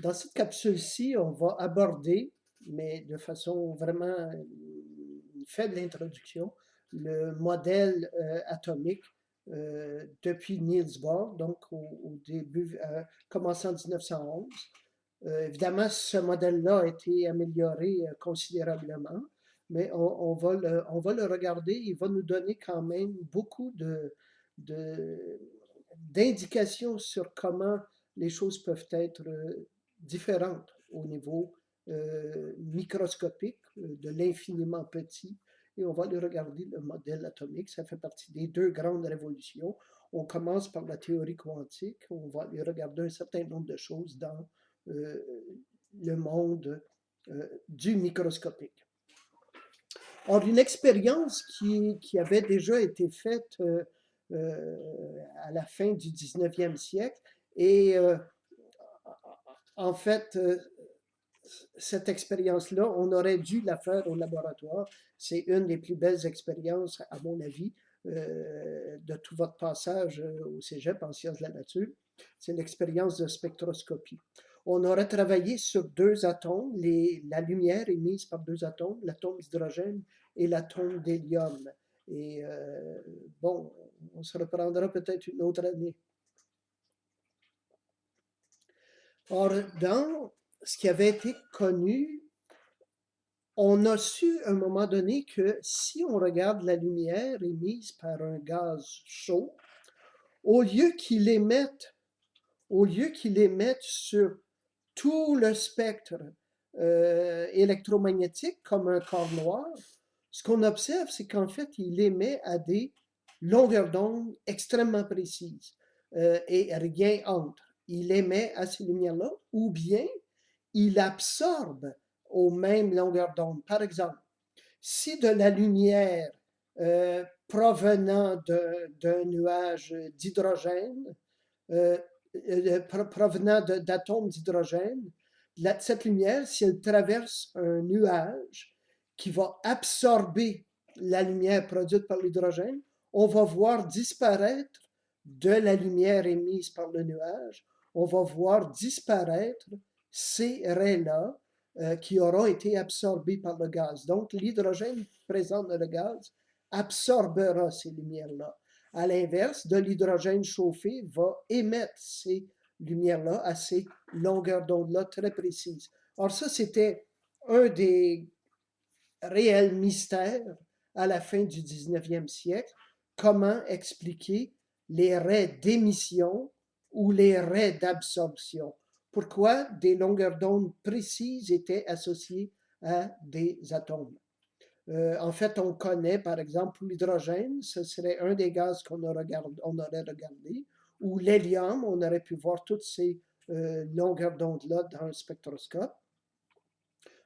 Dans cette capsule-ci, on va aborder, mais de façon vraiment une faible introduction, le modèle atomique depuis Niels Bohr, donc au début, commençant en 1911. Évidemment, ce modèle-là a été amélioré considérablement, mais on va le regarder. Il va nous donner quand même beaucoup de- d'indications sur comment les choses peuvent être différentes au niveau microscopique, de l'infiniment petit. Et on va aller regarder le modèle atomique. Ça fait partie des deux grandes révolutions. On commence par la théorie quantique. On va aller regarder un certain nombre de choses dans euh, le monde du microscopique. Or, une expérience qui avait déjà été faite à la fin du 19e siècle et en fait, cette expérience-là, on aurait dû la faire au laboratoire. C'est une des plus belles expériences, à mon avis, de tout votre passage au cégep en sciences de la nature. C'est l'expérience de spectroscopie. On aurait travaillé sur deux atomes, la lumière émise par deux atomes, l'atome d'hydrogène et l'atome d'hélium. Et bon, on se reprendra peut-être une autre année. Or, dans ce qui avait été connu, on a su à un moment donné que si on regarde la lumière émise par un gaz chaud, au lieu qu'il émette, sur tout le spectre électromagnétique comme un corps noir, ce qu'on observe, c'est qu'en fait, il émet à des longueurs d'onde extrêmement précises et rien entre. Il émet à ces lumières-là ou bien il absorbe aux mêmes longueurs d'onde. Par exemple, si de la lumière provenant d'un nuage d'hydrogène, provenant d'atomes d'hydrogène, cette lumière, si elle traverse un nuage qui va absorber la lumière produite par l'hydrogène, on va voir disparaître de la lumière émise par le nuage, on va voir disparaître ces raies-là qui auront été absorbées par le gaz. Donc, l'hydrogène présent dans le gaz absorbera ces lumières-là. À l'inverse, de l'hydrogène chauffé va émettre ces lumières-là à ces longueurs d'onde-là très précises. Or, ça, c'était un des réels mystères à la fin du 19e siècle. Comment expliquer les raies d'émission ou les raies d'absorption? Pourquoi des longueurs d'onde précises étaient associées à des atomes? En fait, on connaît, par exemple, l'hydrogène, ce serait un des gaz on aurait regardé, ou l'hélium, on aurait pu voir toutes ces longueurs d'onde-là dans un spectroscope.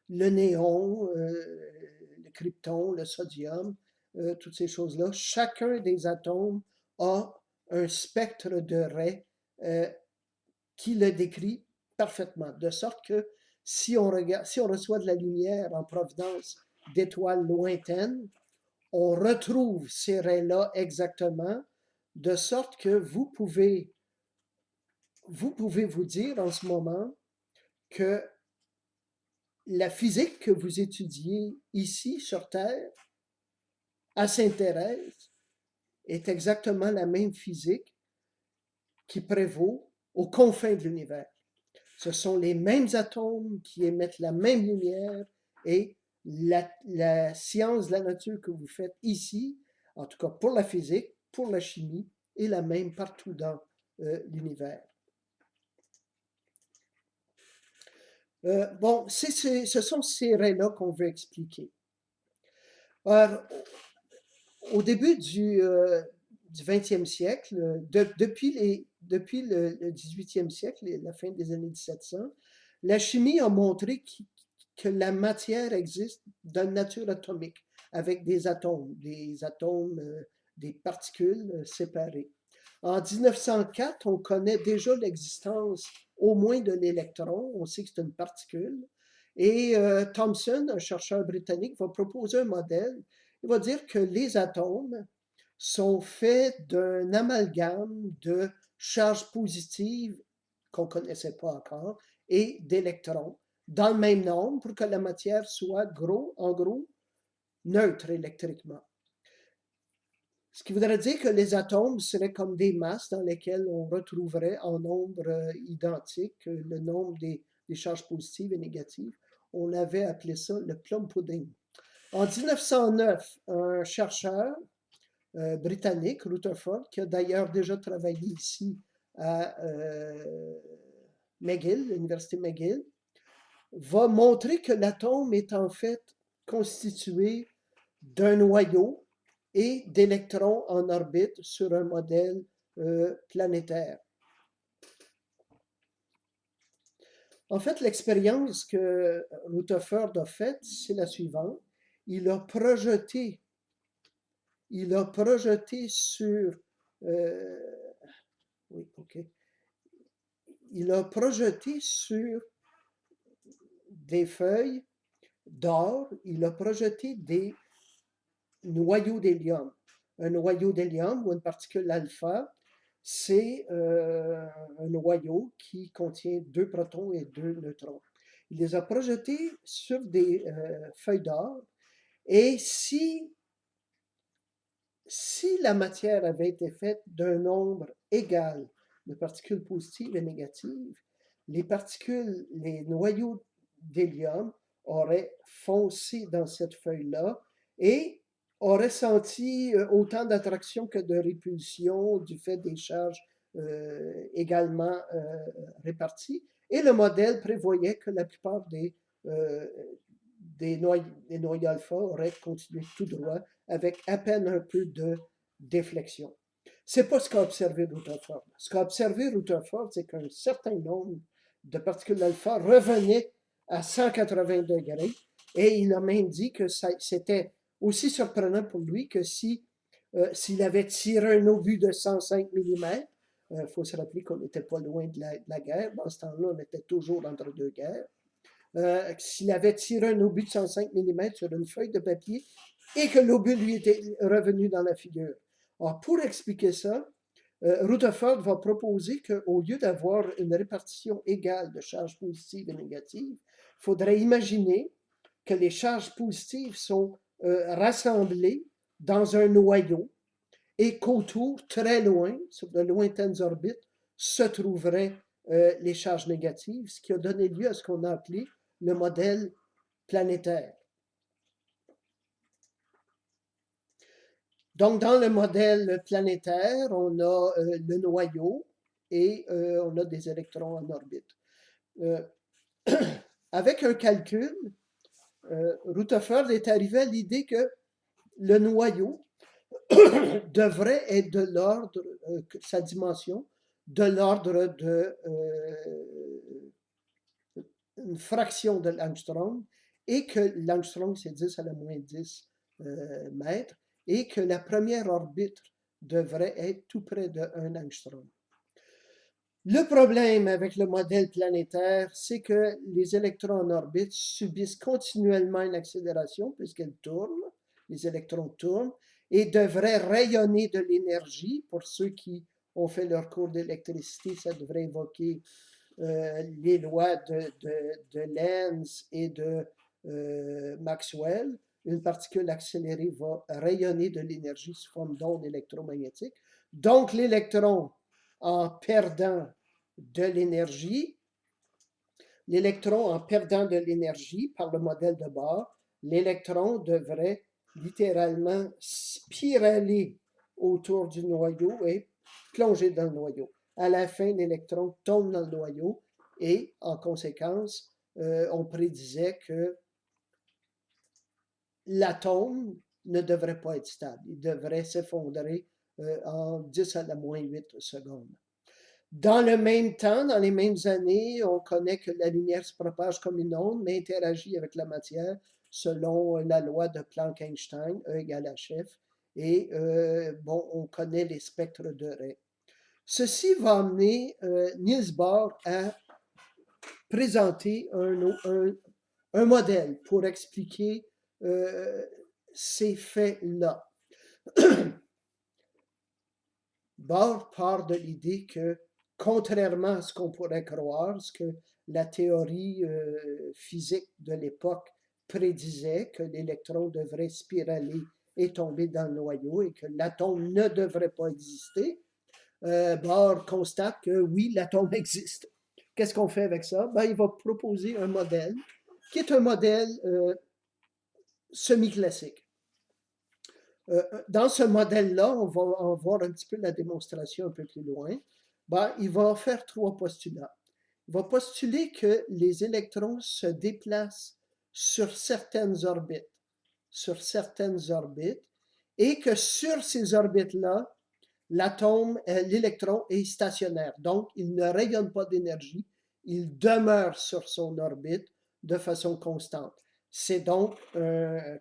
Le néon, le krypton, le sodium, toutes ces choses-là. Chacun des atomes a un spectre de raies qui le décrit parfaitement, de sorte que si on reçoit de la lumière en provenance d'étoiles lointaines, on retrouve ces raies-là exactement, de sorte que vous pouvez vous dire en ce moment que la physique que vous étudiez ici sur Terre, à Sainte-Thérèse, est exactement la même physique qui prévaut aux confins de l'univers. Ce sont les mêmes atomes qui émettent la même lumière et la science de la nature que vous faites ici, en tout cas pour la physique, pour la chimie, est la même partout dans l'univers. Bon, ce sont ces raies-là qu'on veut expliquer. Alors, au début du 20e siècle, depuis le 18e siècle, la fin des années 1700, la chimie a montré que la matière existe de nature atomique, avec des atomes, des particules séparées. En 1904, on connaît déjà l'existence au moins de l'électron, on sait que c'est une particule, et Thomson, un chercheur britannique, va proposer un modèle. Il va dire que les atomes sont faits d'un amalgame de charges positives qu'on ne connaissait pas encore et d'électrons dans le même nombre pour que la matière soit en gros, neutre électriquement. Ce qui voudrait dire que les atomes seraient comme des masses dans lesquelles on retrouverait en nombre identique le nombre des charges positives et négatives. On avait appelé ça le plum pudding. En 1909, un chercheur britannique, Rutherford, qui a d'ailleurs déjà travaillé ici à McGill, l'université McGill, va montrer que l'atome est en fait constitué d'un noyau et d'électrons en orbite sur un modèle planétaire. En fait, l'expérience que Rutherford a faite, c'est la suivante. Il a projeté sur oui, ok. Il a projeté sur des feuilles d'or, il a projeté des noyaux d'hélium. Un noyau d'hélium ou une particule alpha, c'est un noyau qui contient 2 protons et 2 neutrons. Il les a projetés sur des feuilles d'or et si la matière avait été faite d'un nombre égal de particules positives et négatives, les noyaux d'hélium auraient foncé dans cette feuille-là et auraient senti autant d'attraction que de répulsion du fait des charges également réparties. Et le modèle prévoyait que la plupart des noyaux alpha auraient continué tout droit avec à peine un peu de déflexion. Ce n'est pas ce qu'a observé Rutherford. Ce qu'a observé Rutherford, c'est qu'un certain nombre de particules alpha revenaient à 180 degrés et il a même dit que c'était aussi surprenant pour lui que s'il avait tiré un obus de 105 mm, il faut se rappeler qu'on n'était pas loin de la guerre, dans ce temps-là, on était toujours entre deux guerres, s'il avait tiré un obus de 105 mm sur une feuille de papier et que l'obus lui était revenu dans la figure. Alors, pour expliquer ça, Rutherford va proposer qu'au lieu d'avoir une répartition égale de charges positives et négatives, il faudrait imaginer que les charges positives sont rassemblées dans un noyau et qu'autour, très loin, sur de lointaines orbites, se trouveraient les charges négatives, ce qui a donné lieu à ce qu'on a appelé le modèle planétaire. Donc, dans le modèle planétaire, on a le noyau et on a des électrons en orbite. Avec un calcul, Rutherford est arrivé à l'idée que le noyau devrait être de l'ordre, sa dimension, de l'ordre de une fraction de l'angstrom et que l'angstrom, c'est 10 à la moins 10 mètres, et que la première orbite devrait être tout près de 1 angstrom. Le problème avec le modèle planétaire, c'est que les électrons en orbite subissent continuellement une accélération puisqu'elles tournent, les électrons tournent, et devraient rayonner de l'énergie. Pour ceux qui ont fait leur cours d'électricité, ça devrait évoquer les lois de Lenz et de Maxwell. Une particule accélérée va rayonner de l'énergie sous forme d'ondes électromagnétiques. Donc, l'électron, en perdant de l'énergie, par le modèle de Bohr, l'électron devrait littéralement spiraler autour du noyau et plonger dans le noyau. À la fin, l'électron tombe dans le noyau et, en conséquence, on prédisait que l'atome ne devrait pas être stable. Il devrait s'effondrer en 10 à la moins 8 secondes. Dans le même temps, dans les mêmes années, on connaît que la lumière se propage comme une onde, mais interagit avec la matière selon la loi de Planck-Einstein, E égale hf. Et on connaît les spectres de Ray. Ceci va amener Niels Bohr à présenter un modèle pour expliquer ces faits-là. Bohr part de l'idée que contrairement à ce qu'on pourrait croire, ce que la théorie physique de l'époque prédisait, que l'électron devrait spiraler et tomber dans le noyau et que l'atome ne devrait pas exister, Bohr constate que oui, l'atome existe. Qu'est-ce qu'on fait avec ça? Ben, il va proposer un modèle qui est un modèle semi-classique. Dans ce modèle-là, on va voir un petit peu la démonstration un peu plus loin. Ben, il va faire trois postulats. Il va postuler que les électrons se déplacent sur certaines orbites, et que sur ces orbites-là, l'électron est stationnaire. Donc, il ne rayonne pas d'énergie, il demeure sur son orbite de façon constante. C'est donc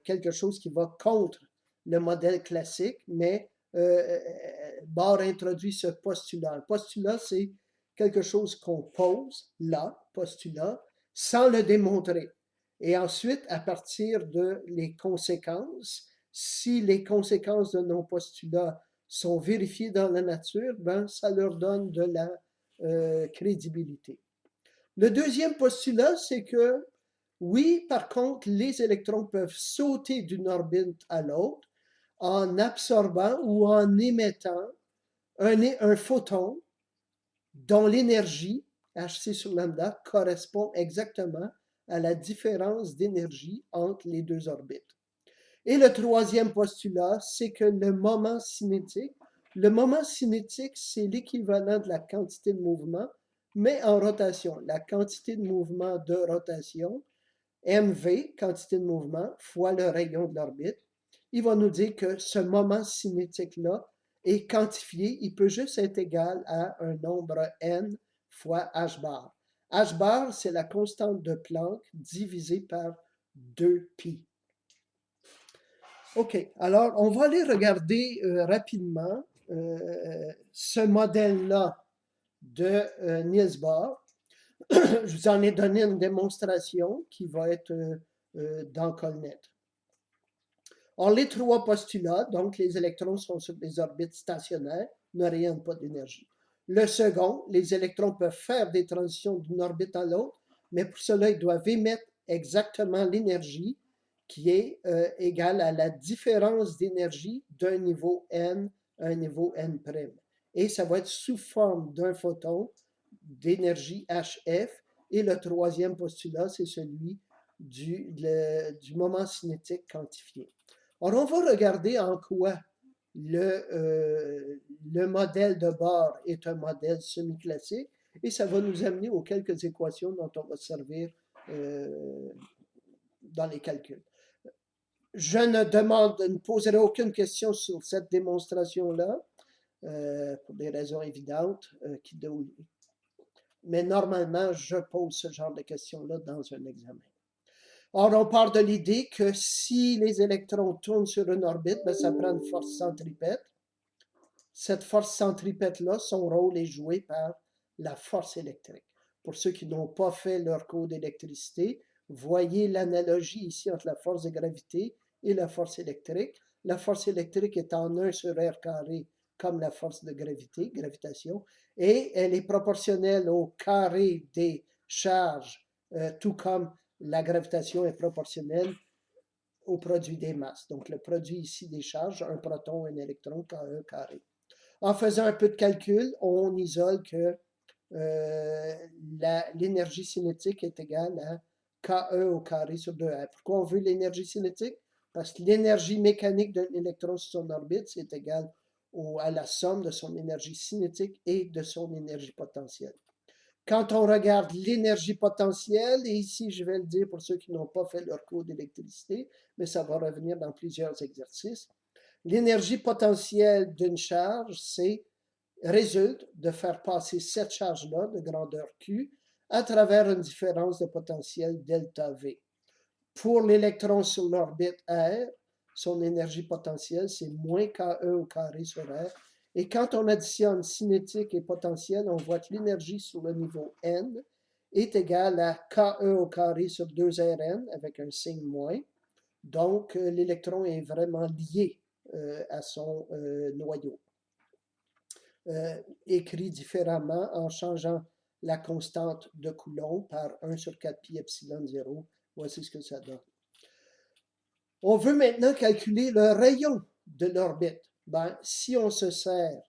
quelque chose qui va contre le modèle classique, mais Bohr introduit ce postulat. Le postulat, c'est quelque chose qu'on pose là, postulat, sans le démontrer. Et ensuite, à partir de les conséquences, si les conséquences de nos postulats sont vérifiées dans la nature, ben, ça leur donne de la crédibilité. Le deuxième postulat, c'est que oui, par contre, les électrons peuvent sauter d'une orbite à l'autre en absorbant ou en émettant un photon dont l'énergie, Hc sur lambda, correspond exactement à la différence d'énergie entre les deux orbites. Et le troisième postulat, c'est que le moment cinétique, c'est l'équivalent de la quantité de mouvement, mais en rotation. La quantité de mouvement de rotation, mv, quantité de mouvement, fois le rayon de l'orbite, il va nous dire que ce moment cinétique-là est quantifié, il peut juste être égal à un nombre n fois h bar. H bar, c'est la constante de Planck divisée par 2pi. OK, alors on va aller regarder rapidement ce modèle-là de Niels Bohr. Je vous en ai donné une démonstration qui va être dans Colnet. Or, les trois postulats, donc les électrons sont sur des orbites stationnaires, ne rayonnent pas d'énergie. Le second, les électrons peuvent faire des transitions d'une orbite à l'autre, mais pour cela, ils doivent émettre exactement l'énergie qui est égale à la différence d'énergie d'un niveau n à un niveau n'. Et ça va être sous forme d'un photon d'énergie HF. Et le troisième postulat, c'est celui du moment cinétique quantifié. Alors, on va regarder en quoi le modèle de Bohr est un modèle semi-classique et ça va nous amener aux quelques équations dont on va servir dans les calculs. Je ne poserai aucune question sur cette démonstration-là, pour des raisons évidentes, mais normalement, je pose ce genre de questions-là dans un examen. Or, on part de l'idée que si les électrons tournent sur une orbite, ben, ça prend une force centripète. Cette force centripète-là, son rôle est joué par la force électrique. Pour ceux qui n'ont pas fait leur cours d'électricité, voyez l'analogie ici entre la force de gravité et la force électrique. La force électrique est en 1 sur r carré comme la force de gravité, gravitation, et elle est proportionnelle au carré des charges, tout comme la gravitation est proportionnelle au produit des masses. Donc, le produit ici des charges, un proton, un électron, KE carré. En faisant un peu de calcul, on isole que l'énergie cinétique est égale à KE au carré sur 2R. Pourquoi on veut l'énergie cinétique? Parce que l'énergie mécanique d'un électron sur son orbite, c'est égal à la somme de son énergie cinétique et de son énergie potentielle. Quand on regarde l'énergie potentielle, et ici je vais le dire pour ceux qui n'ont pas fait leur cours d'électricité, mais ça va revenir dans plusieurs exercices, l'énergie potentielle d'une charge, résulte de faire passer cette charge-là de grandeur Q à travers une différence de potentiel delta V. Pour l'électron sur l'orbite R, son énergie potentielle, c'est moins KE au carré sur R. Et quand on additionne cinétique et potentiel, on voit que l'énergie sur le niveau N est égale à KE au carré sur 2Rn avec un signe moins. Donc, l'électron est vraiment lié à son noyau. écrit différemment en changeant la constante de Coulomb par 1 sur 4 pi epsilon 0. Voici ce que ça donne. On veut maintenant calculer le rayon de l'orbite. Ben, si on se sert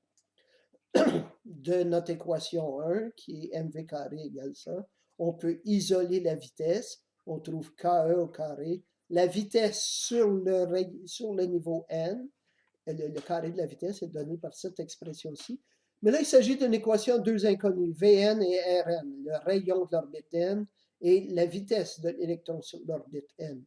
de notre équation 1, qui est mv carré égale ça, on peut isoler la vitesse. On trouve KE au carré. La vitesse sur le niveau n, le carré de la vitesse est donné par cette expression-ci. Mais là, il s'agit d'une équation de deux inconnues, Vn et Rn, le rayon de l'orbite n et la vitesse de l'électron sur l'orbite n.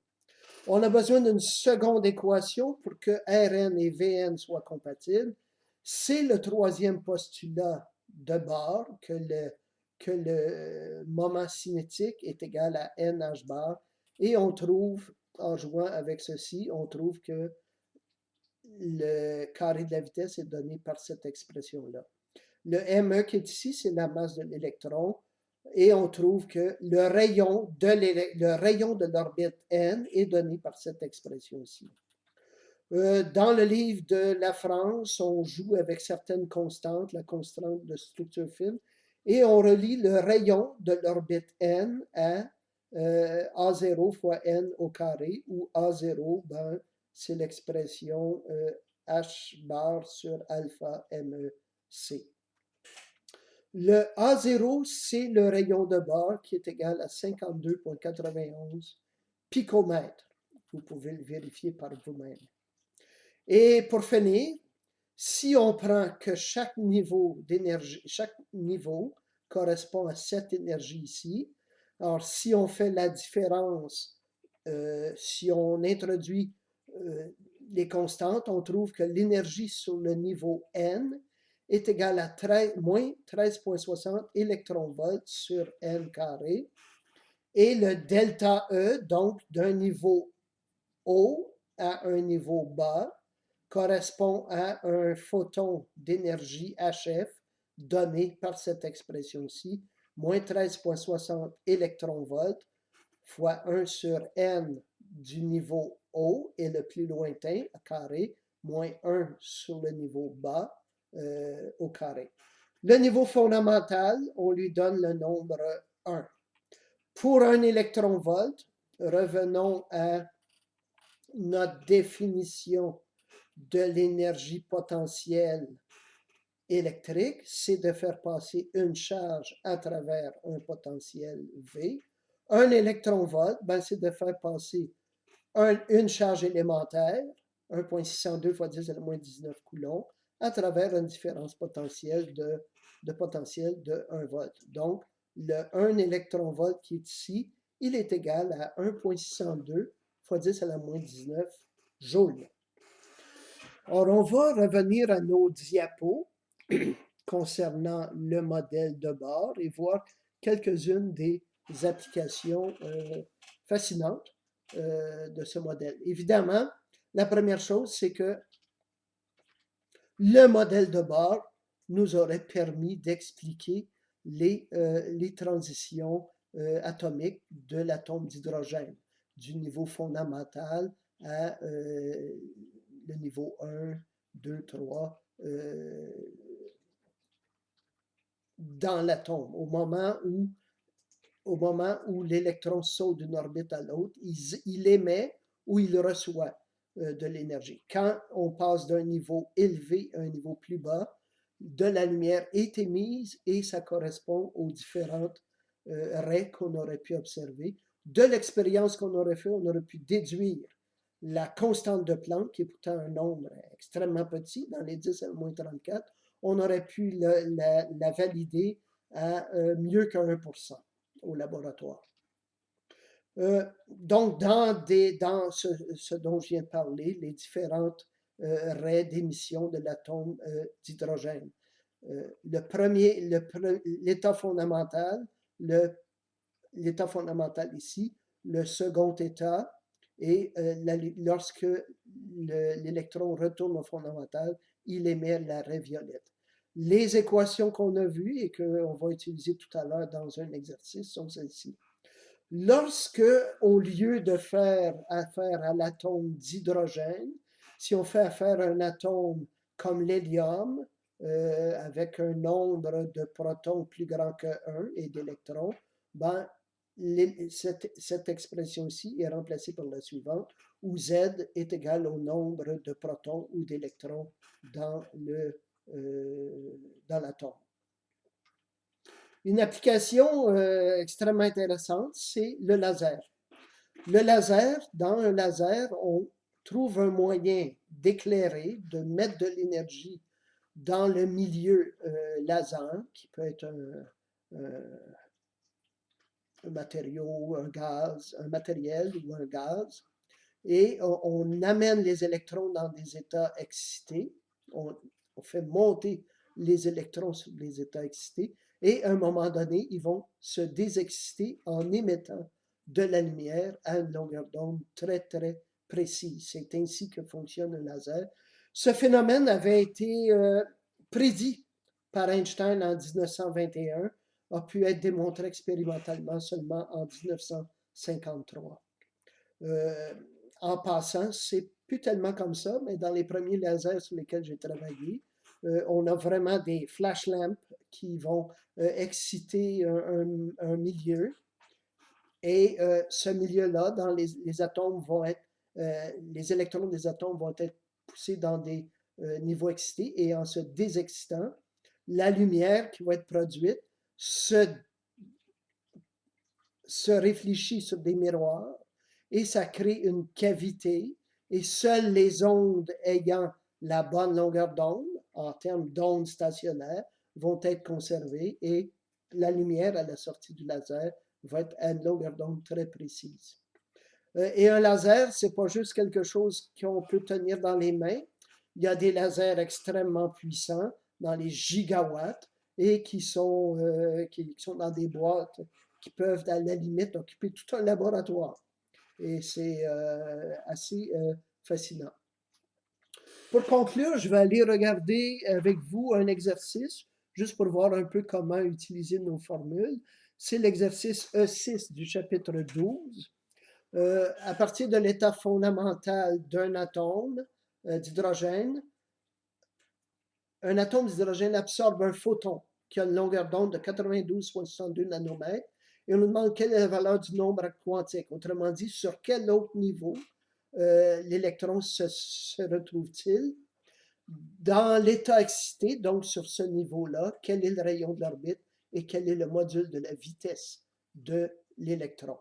On a besoin d'une seconde équation pour que Rn et Vn soient compatibles. C'est le troisième postulat de Bohr que le moment cinétique est égal à nh bar. Et on trouve, en jouant avec ceci, on trouve que le carré de la vitesse est donné par cette expression-là. Le ME qui est ici, c'est la masse de l'électron. Et on trouve que le rayon de l'orbite n est donné par cette expression-ci. Dans le livre de la France, on joue avec certaines constantes, la constante de structure fine, et on relie le rayon de l'orbite n à A0 fois n au carré, où A0, ben, c'est l'expression h bar sur alpha MEC. Le A0, c'est le rayon de Bohr qui est égal à 52,91 picomètres. Vous pouvez le vérifier par vous-même. Et pour finir, si on prend que chaque niveau d'énergie, chaque niveau correspond à cette énergie ici, alors si on fait la différence, si on introduit les constantes, on trouve que l'énergie sur le niveau n est égale à moins 13,60 électronvolts sur n carré. Et le delta E, donc d'un niveau haut à un niveau bas, correspond à un photon d'énergie HF donné par cette expression-ci, moins 13,60 électronvolts fois 1 sur n du niveau haut et le plus lointain, à carré, moins 1 sur le niveau bas, au carré. Le niveau fondamental, on lui donne le nombre 1. Pour un électronvolt, revenons à notre définition de l'énergie potentielle électrique, c'est de faire passer une charge à travers un potentiel V. Un électronvolt, ben, c'est de faire passer une charge élémentaire, 1,602 fois 10 à la moins 19 coulombs, à travers une différence potentielle de potentiel de 1 volt. Donc, le 1 électronvolt qui est ici, il est égal à 1,602 fois 10 à la moins 19 joules. Alors, on va revenir à nos diapos concernant le modèle de Bohr et voir quelques-unes des applications fascinantes de ce modèle. Évidemment, la première chose, c'est que le modèle de Bohr nous aurait permis d'expliquer les transitions atomiques de l'atome d'hydrogène, du niveau fondamental à le niveau 1, 2, 3, dans l'atome, au moment où l'électron saute d'une orbite à l'autre, il émet ou il reçoit de l'énergie. Quand on passe d'un niveau élevé à un niveau plus bas, de la lumière est émise et ça correspond aux différentes raies qu'on aurait pu observer. De l'expérience qu'on aurait fait, on aurait pu déduire la constante de Planck, qui est pourtant un nombre extrêmement petit, dans les 10 à la moins 34, on aurait pu la valider à mieux que 1% au laboratoire. Donc, dans ce dont je viens de parler, les différentes raies d'émission de l'atome d'hydrogène. L'état fondamental, l'état fondamental ici, le second état, et lorsque l'électron retourne au fondamental, il émet la raie violette. Les équations qu'on a vues et qu'on va utiliser tout à l'heure dans un exercice sont celles-ci. Lorsque, au lieu de faire affaire à l'atome d'hydrogène, si on fait affaire à un atome comme l'hélium, avec un nombre de protons plus grand que 1 et d'électrons, ben, cette expression-ci est remplacée par la suivante, où Z est égal au nombre de protons ou d'électrons dans l'atome. Une application extrêmement intéressante, c'est le laser. Le laser, dans un laser, on trouve un moyen d'éclairer, de mettre de l'énergie dans le milieu laser, qui peut être un matériau, un gaz, un matériel ou un gaz, et on amène les électrons dans des états excités, on fait monter les électrons sur les états excités, et à un moment donné, ils vont se désexciter en émettant de la lumière à une longueur d'onde très, très précise. C'est ainsi que fonctionne un laser. Ce phénomène avait été prédit par Einstein en 1921, a pu être démontré expérimentalement seulement en 1953. En passant, c'est plus tellement comme ça, mais dans les premiers lasers sur lesquels j'ai travaillé, on a vraiment des flash lamps qui vont exciter un milieu. Et ce milieu-là, dans les atomes vont être, les électrons des atomes vont être poussés dans des niveaux excités et en se désexcitant, la lumière qui va être produite se réfléchit sur des miroirs et ça crée une cavité et seules les ondes ayant la bonne longueur d'onde, en termes d'ondes stationnaires, vont être conservées et la lumière à la sortie du laser va être à une longueur d'onde très précise. Et un laser, c'est pas juste quelque chose qu'on peut tenir dans les mains. Il y a des lasers extrêmement puissants, dans les gigawatts, et qui sont dans des boîtes qui peuvent, à la limite, occuper tout un laboratoire. Et c'est assez fascinant. Pour conclure, je vais aller regarder avec vous un exercice, juste pour voir un peu comment utiliser nos formules. C'est l'exercice E6 du chapitre 12. À partir de l'état fondamental d'un atome d'hydrogène, un atome d'hydrogène absorbe un photon qui a une longueur d'onde de 92,62 nanomètres et on nous demande quelle est la valeur du nombre quantique. Autrement dit, sur quel autre niveau l'électron se retrouve-t-il? Dans l'état excité, donc sur ce niveau-là, quel est le rayon de l'orbite et quel est le module de la vitesse de l'électron?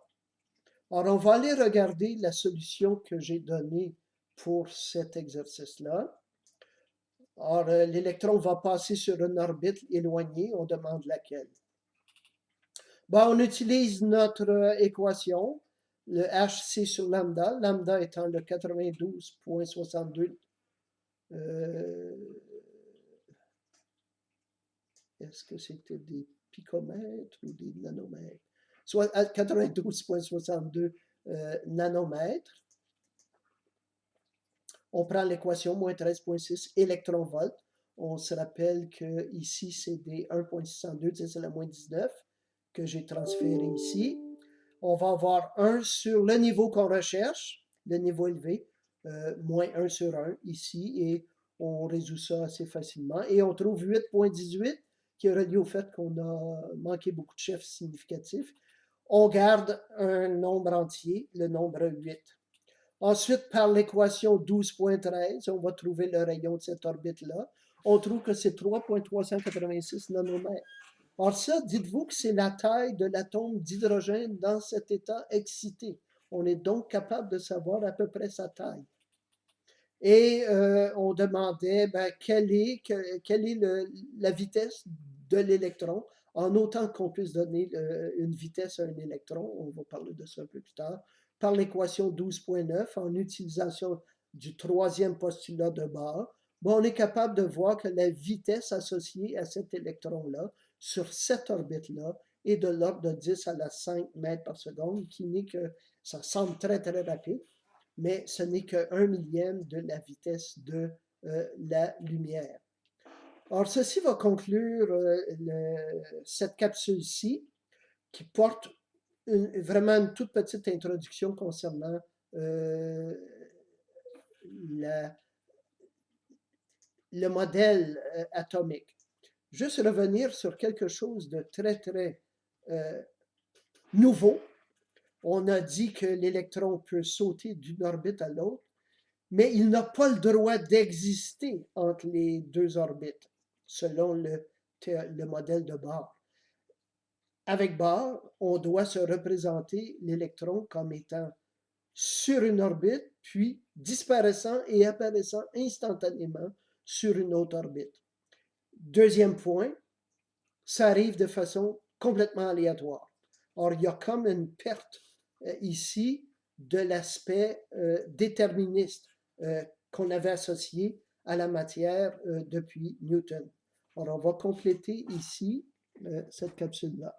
Alors, on va aller regarder la solution que j'ai donnée pour cet exercice-là. Alors, l'électron va passer sur une orbite éloignée, on demande laquelle. Bon, on utilise notre équation, le hc sur lambda, lambda étant le 92,62. Est-ce que c'était des picomètres ou des nanomètres? Soit 92,62 nanomètres. On prend l'équation moins 13,6 électronvolts. On se rappelle que ici, c'est des 1,602, 10 à la moins 19 que j'ai transféré ici. On va avoir 1 sur le niveau qu'on recherche, le niveau élevé, moins 1 sur 1 ici, et on résout ça assez facilement. Et on trouve 8,18 qui est relié au fait qu'on a manqué beaucoup de chiffres significatifs. On garde un nombre entier, le nombre 8. Ensuite, par l'équation 12,13, on va trouver le rayon de cette orbite-là. On trouve que c'est 3,386 nanomètres. Or ça, dites-vous que c'est la taille de l'atome d'hydrogène dans cet état excité. On est donc capable de savoir à peu près sa taille. Et on demandait quelle est la vitesse de l'électron, en autant qu'on puisse donner une vitesse à un électron, on va parler de ça un peu plus tard, par l'équation 12,9, en utilisation du troisième postulat de Bohr, on est capable de voir que la vitesse associée à cet électron-là, sur cette orbite-là, est de l'ordre de 10 à la 5 mètres par seconde, qui n'est que, ça semble très très rapide, mais ce n'est qu'un millième de la vitesse de la lumière. Alors, ceci va conclure cette capsule-ci, qui porte vraiment une toute petite introduction concernant le modèle atomique. Juste revenir sur quelque chose de très, très nouveau. On a dit que l'électron peut sauter d'une orbite à l'autre, mais il n'a pas le droit d'exister entre les deux orbites, selon le modèle de Bohr. Avec Bohr, on doit se représenter l'électron comme étant sur une orbite, puis disparaissant et apparaissant instantanément sur une autre orbite. Deuxième point, ça arrive de façon complètement aléatoire. Or, il y a comme une perte ici de l'aspect déterministe qu'on avait associé à la matière depuis Newton. Alors, on va compléter ici cette capsule-là.